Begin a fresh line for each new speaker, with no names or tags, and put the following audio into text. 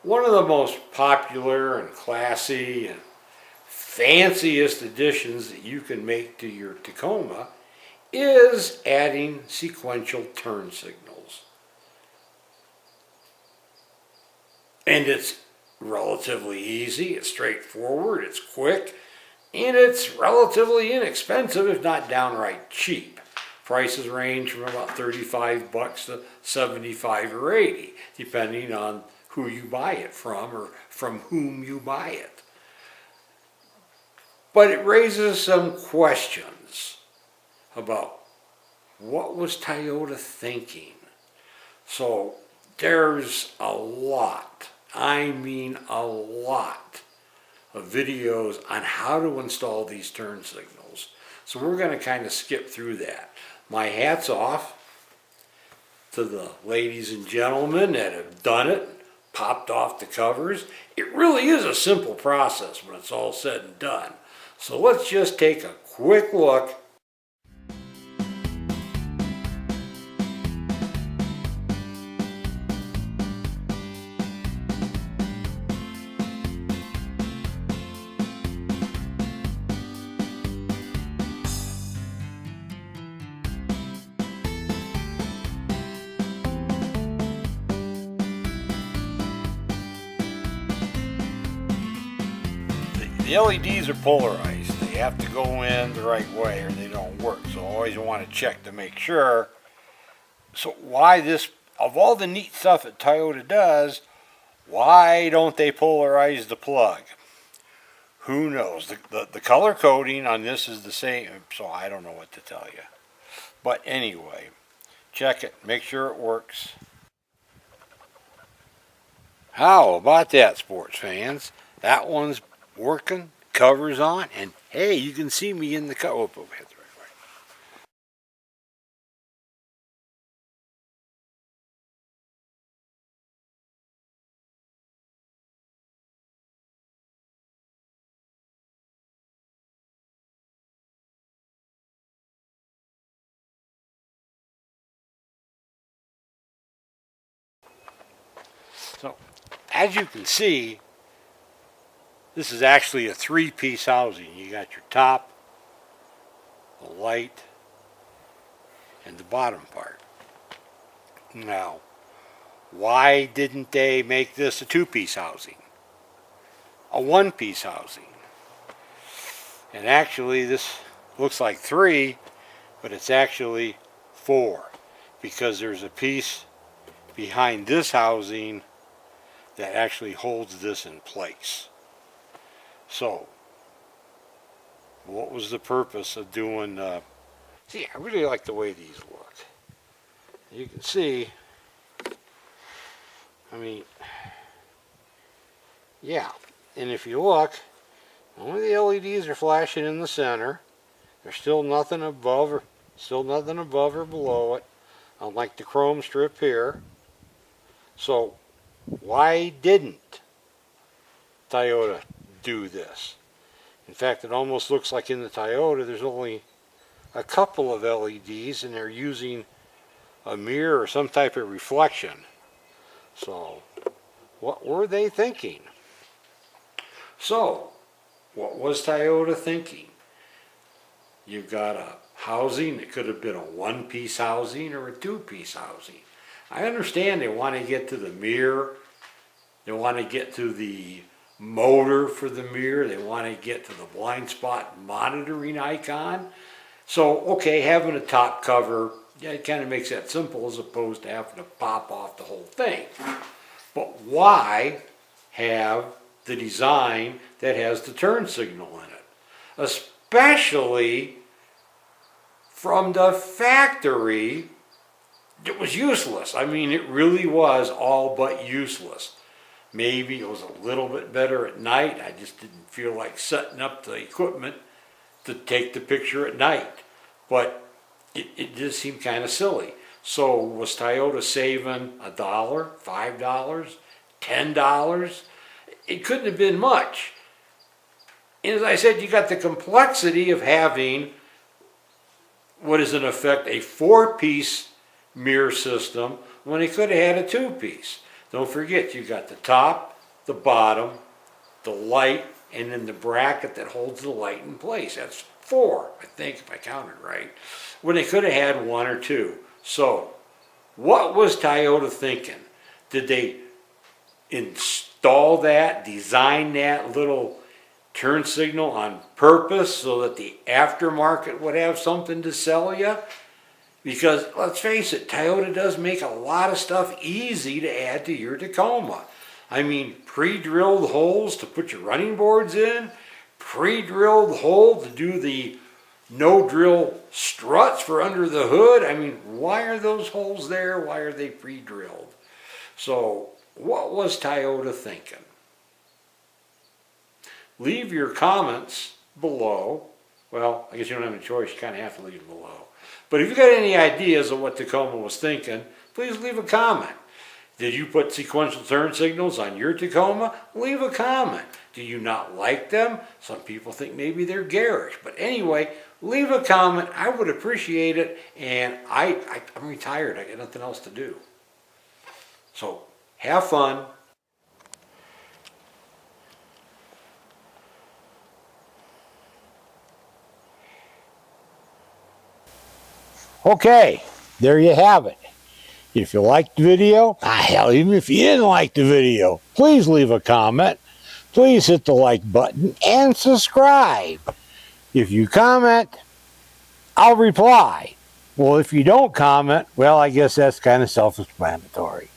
One of the most popular and classy and fanciest additions that you can make to your Tacoma is adding sequential turn signals. And it's relatively easy, it's straightforward, it's quick, and it's relatively inexpensive, if not downright cheap. Prices range from about $35 to $75 or $80, depending on who you buy it from or from whom you buy it. But it raises some questions about what was Toyota thinking. So there's a lot, I mean a lot, of videos on how to install these turn signals. So we're going to kind of skip through that. My hat's off to the ladies and gentlemen that have done it, popped off the covers. It really is a simple process when it's all said and done. So let's just take a quick look. The LEDs are polarized. They have to go in the right way or they don't work. So always want to check to make sure. So why this, of all the neat stuff that Toyota does, why don't they polarize the plug? Who knows? The color coding on this is the same, so I don't know what to tell you. But anyway, check it. Make sure it works. How about that, sports fans? That one's working, covers on, and hey, you can see me in the cover. Oh, hit the right way. So, as you can see, this is actually a three-piece housing. You got your top, the light, and the bottom part. Now, why didn't they make this a two-piece housing? A one-piece housing? And actually, this looks like three, but it's actually four, because there's a piece behind this housing that actually holds this in place. So, what was the purpose of doing, see, I really like the way these look. You can see, I mean, yeah, and if you look, only the LEDs are flashing in the center. There's still nothing above or below it, unlike the chrome strip here. So, why didn't Toyota do this? In fact, it almost looks like in the Toyota there's only a couple of LEDs and they're using a mirror or some type of reflection. So, what were they thinking? So, what was Toyota thinking? You've got a housing that could have been a one-piece housing or a two-piece housing. I understand they want to get to the mirror, they want to get to the motor for the mirror, they want to get to the blind spot monitoring icon. So, okay, having a top cover, yeah, it kind of makes that simple as opposed to having to pop off the whole thing. But why have the design that has the turn signal in it? Especially from the factory, it was useless. I mean, it really was all but useless. Maybe it was a little bit better at night. I just didn't feel like setting up the equipment to take the picture at night. But it just seemed kind of silly. So was Toyota saving $1, $5, $10? It couldn't have been much. And as I said, you got the complexity of having what is in effect a four-piece mirror system when they could have had a two-piece. Don't forget, you got the top, the bottom, the light, and then the bracket that holds the light in place. That's 4, I think, if I counted right. When they could have had 1 or 2. So, what was Toyota thinking? Did they install that, design that little turn signal on purpose so that the aftermarket would have something to sell you? Because let's face it, Toyota does make a lot of stuff easy to add to your Tacoma. I mean, pre-drilled holes to put your running boards in, pre-drilled hole to do the no-drill struts for under the hood. I mean, why are those holes there? Why are they pre-drilled? So, what was Toyota thinking? Leave your comments below. Well, I guess you don't have a choice. You kind of have to leave them below. But if you've got any ideas of what Tacoma was thinking, please leave a comment. Did you put sequential turn signals on your Tacoma? Leave a comment. Do you not like them? Some people think maybe they're garish. But anyway, leave a comment. I would appreciate it. And I'm retired. I got nothing else to do. So have fun. Okay, there you have it. If you liked the video, hell, even if you didn't like the video, please leave a comment. Please hit the like button and subscribe. If you comment, I'll reply. Well, if you don't comment, well, I guess that's kind of self-explanatory.